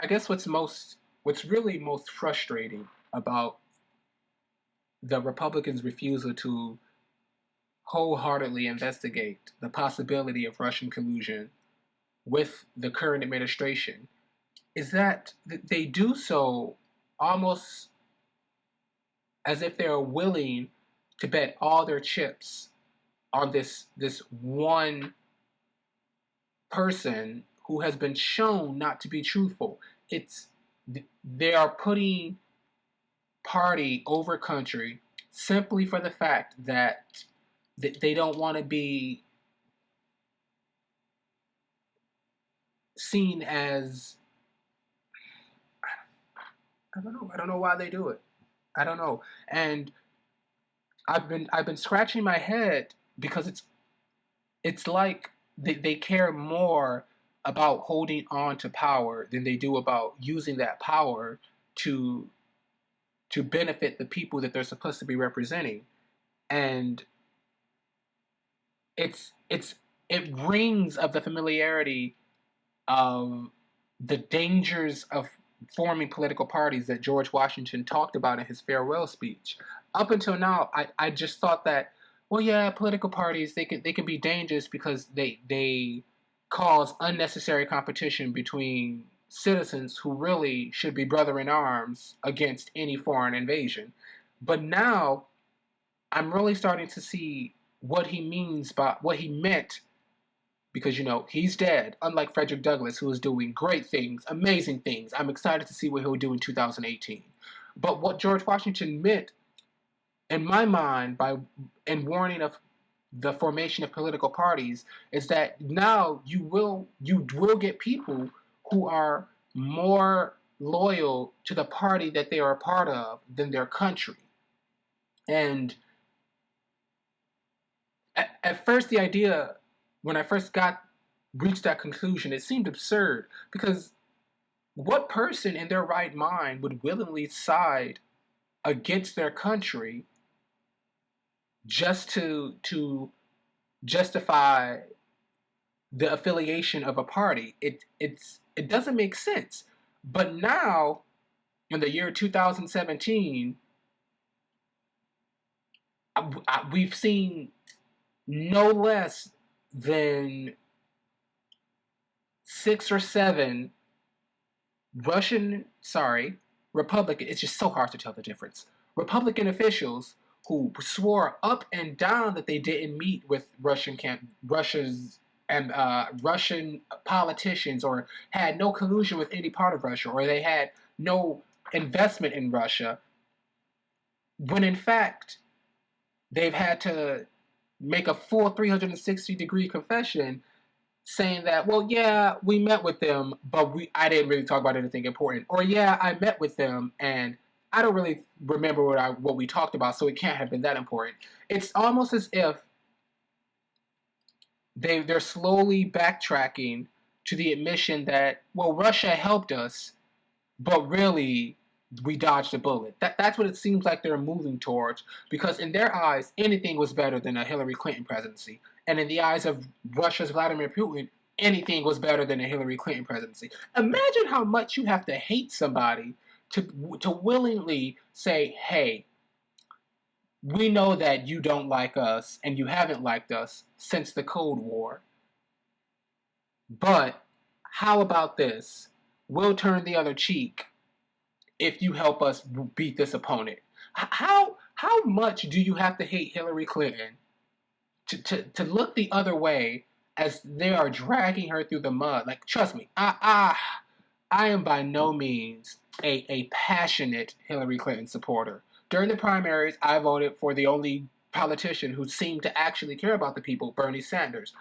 I guess what's really most frustrating about the Republicans' refusal to wholeheartedly investigate the possibility of Russian collusion with the current administration is that they do so almost as if they are willing to bet all their chips on this one person who has been shown not to be truthful. It's they are putting party over country simply for the fact that they don't want to be seen as I don't know. I don't know why they do it. I don't know. And I've been scratching my head because it's like they care more about holding on to power than they do about using that power to to benefit the people that they're supposed to be representing. And it's it rings of the familiarity of the dangers of forming political parties that George Washington talked about in his farewell speech. Up until now, I just thought that, well, yeah, political parties they can be dangerous because they cause unnecessary competition between citizens who really should be brother in arms against any foreign invasion. But now I'm really starting to see what he means by what he meant because he's dead. Unlike Frederick Douglass, who is doing great things, amazing things. I'm excited to see what he'll do in 2018. But what George Washington meant, in my mind, by in warning of the formation of political parties, is that now you will get people who are more loyal to the party that they are a part of than their country. And at first, the idea when I first got reached that conclusion, it seemed absurd because what person in their right mind would willingly side against their country just to justify the affiliation of a party? It doesn't make sense. But now, in the year 2017, we've seen no less than 6 or 7 Republican, it's just so hard to tell the difference. Republican officials who swore up and down that they didn't meet with Russia's and Russian politicians, or had no collusion with any part of Russia, or they had no investment in Russia, when in fact they've had to make a full 360-degree confession saying that, well, yeah, we met with them, but I didn't really talk about anything important. Or, yeah, I met with them, and I don't really remember what we talked about, so it can't have been that important. It's almost as if they're slowly backtracking to the admission that, well, Russia helped us, but really we dodged a bullet. That's what it seems like they're moving towards, because in their eyes, anything was better than a Hillary Clinton presidency. And in the eyes of Russia's Vladimir Putin, anything was better than a Hillary Clinton presidency. Imagine how much you have to hate somebody to willingly say, hey, we know that you don't like us and you haven't liked us since the Cold War, but how about this? We'll turn the other cheek if you help us beat this opponent. How much do you have to hate Hillary Clinton to look the other way as they are dragging her through the mud? Like, trust me, I am by no means a passionate Hillary Clinton supporter. During the primaries, I voted for the only politician who seemed to actually care about the people, Bernie Sanders.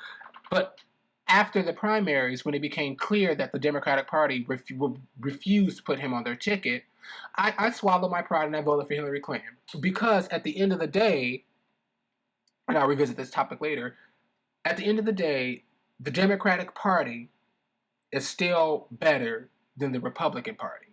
But after the primaries, when it became clear that the Democratic Party refused to put him on their ticket, I swallowed my pride and I voted for Hillary Clinton. Because at the end of the day, and I'll revisit this topic later, at the end of the day, the Democratic Party is still better than the Republican Party.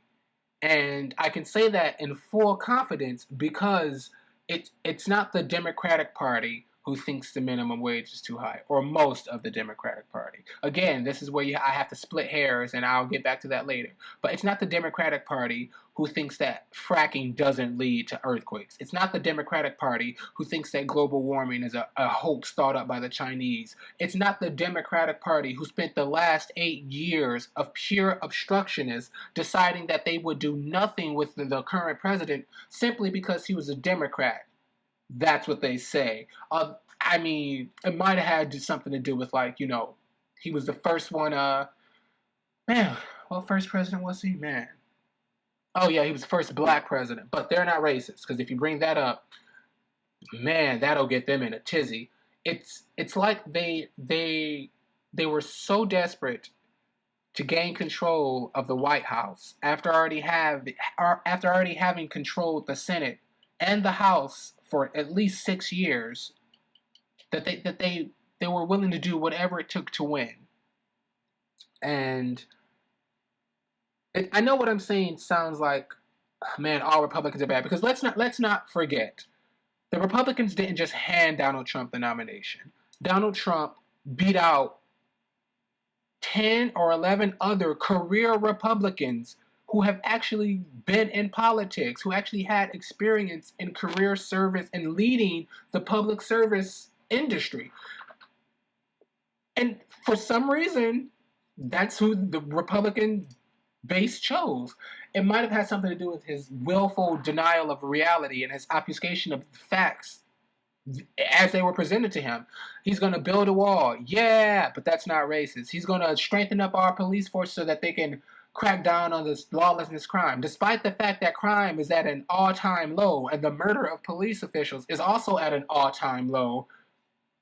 And I can say that in full confidence because it's not the Democratic Party who thinks the minimum wage is too high, or most of the Democratic Party. Again, this is where I have to split hairs, and I'll get back to that later. But it's not the Democratic Party who thinks that fracking doesn't lead to earthquakes. It's not the Democratic Party who thinks that global warming is a hoax thought up by the Chinese. It's not the Democratic Party who spent the last 8 years of pure obstructionists deciding that they would do nothing with the current president simply because he was a Democrat. That's what they say. I mean, it might have had something to do with, like, he was the first one. Man, what first president was he? Man. Oh yeah, he was the first black president. But they're not racist, because if you bring that up, man, that'll get them in a tizzy. It's like they were so desperate to gain control of the White House after already having controlled the Senate and the House for at least 6 years, that they were willing to do whatever it took to win. And I know what I'm saying sounds like, man, all Republicans are bad, because let's not forget, the Republicans didn't just hand Donald Trump the nomination. Donald Trump beat out 10 or 11 other career Republicans who have actually been in politics, who actually had experience in career service and leading the public service industry. And for some reason, that's who the Republican base chose. It might have had something to do with his willful denial of reality and his obfuscation of facts as they were presented to him. He's going to build a wall. Yeah, but that's not racist. He's going to strengthen up our police force so that they can crack down on this lawlessness crime, despite the fact that crime is at an all-time low and the murder of police officials is also at an all-time low.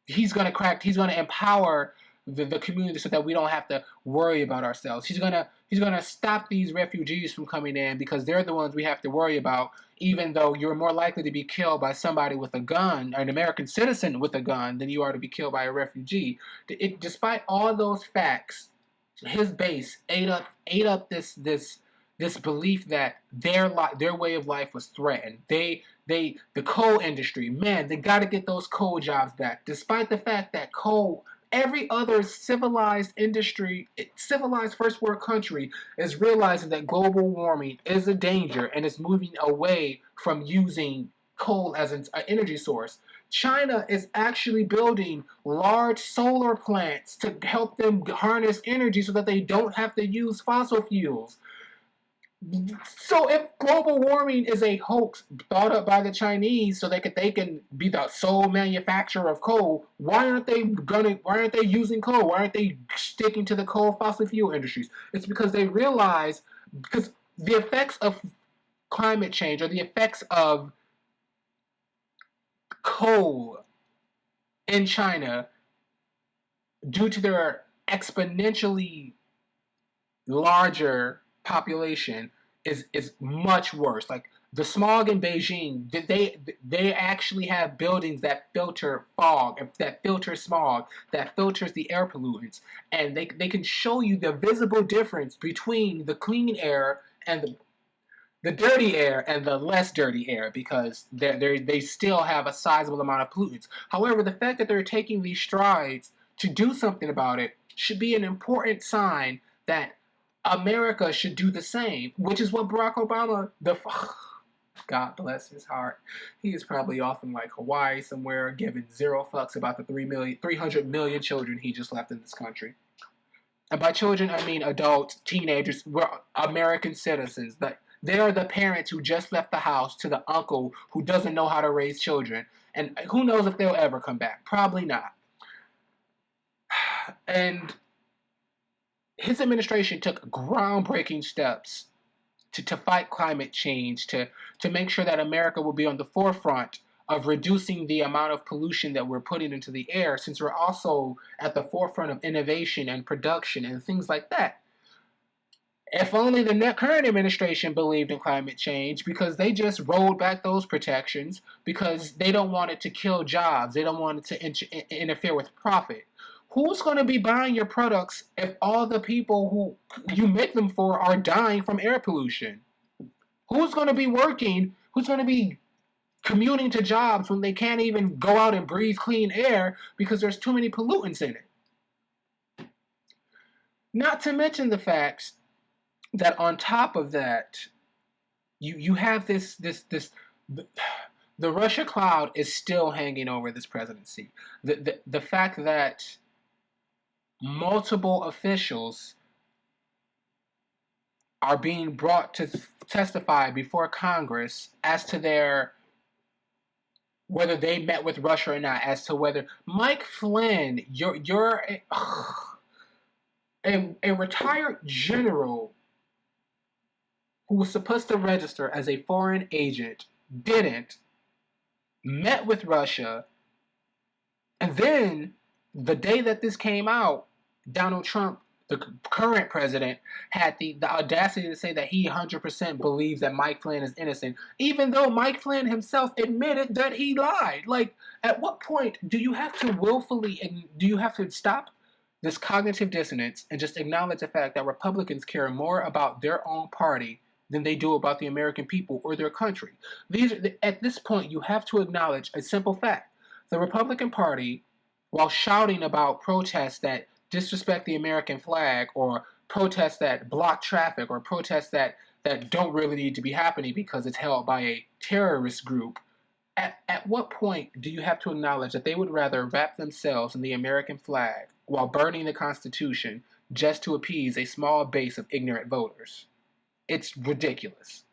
He's going to empower the community so that we don't have to worry about ourselves. He's gonna stop these refugees from coming in, because they're the ones we have to worry about, even though you're more likely to be killed by somebody with a gun, an American citizen with a gun, than you are to be killed by a refugee. Despite all those facts, his base ate up this belief that their way of life was threatened. The coal industry, man, they got to get those coal jobs back, despite the fact that every other civilized industry, civilized first world country is realizing that global warming is a danger and is moving away from using coal as an energy source. China is actually building large solar plants to help them harness energy so that they don't have to use fossil fuels. So if global warming is a hoax thought up by the Chinese so they can be the sole manufacturer of coal, why aren't they using coal? Why aren't they sticking to the coal fossil fuel industries? It's because they realize, because the effects of climate change, or the effects of coal in China, due to their exponentially larger population, is much worse. Like the smog in Beijing, they actually have buildings that filter fog, that filter smog, that filters the air pollutants, and they can show you the visible difference between the clean air and the dirty air and the less dirty air, because they still have a sizable amount of pollutants. However, the fact that they're taking these strides to do something about it should be an important sign that America should do the same, which is what Barack Obama, God bless his heart, he is probably off in like Hawaii somewhere, giving zero fucks about the 300 million children he just left in this country. And by children, I mean adults, teenagers, we're American citizens. They are the parents who just left the house to the uncle who doesn't know how to raise children. And who knows if they'll ever come back? Probably not. And his administration took groundbreaking steps to fight climate change, to make sure that America will be on the forefront of reducing the amount of pollution that we're putting into the air, since we're also at the forefront of innovation and production and things like that. If only the current administration believed in climate change, because they just rolled back those protections because they don't want it to kill jobs. They don't want it to interfere with profit. Who's going to be buying your products if all the people who you make them for are dying from air pollution? Who's going to be working? Who's going to be commuting to jobs when they can't even go out and breathe clean air because there's too many pollutants in it. Not to mention the fact that on top of that, you have this the Russia cloud is still hanging over this presidency. The fact that multiple officials are being brought to testify before Congress as to their whether they met with Russia or not, as to whether Mike Flynn, you're a retired general who was supposed to register as a foreign agent, didn't, met with Russia, and then the day that this came out, Donald Trump, the current president, had the audacity to say that he 100% believes that Mike Flynn is innocent, even though Mike Flynn himself admitted that he lied. Like, at what point do you have to stop this cognitive dissonance and just acknowledge the fact that Republicans care more about their own party than they do about the American people or their country? At this point, you have to acknowledge a simple fact. The Republican Party, while shouting about protests that disrespect the American flag, or protests that block traffic, or protests that don't really need to be happening because it's held by a terrorist group, at what point do you have to acknowledge that they would rather wrap themselves in the American flag while burning the Constitution just to appease a small base of ignorant voters? It's ridiculous.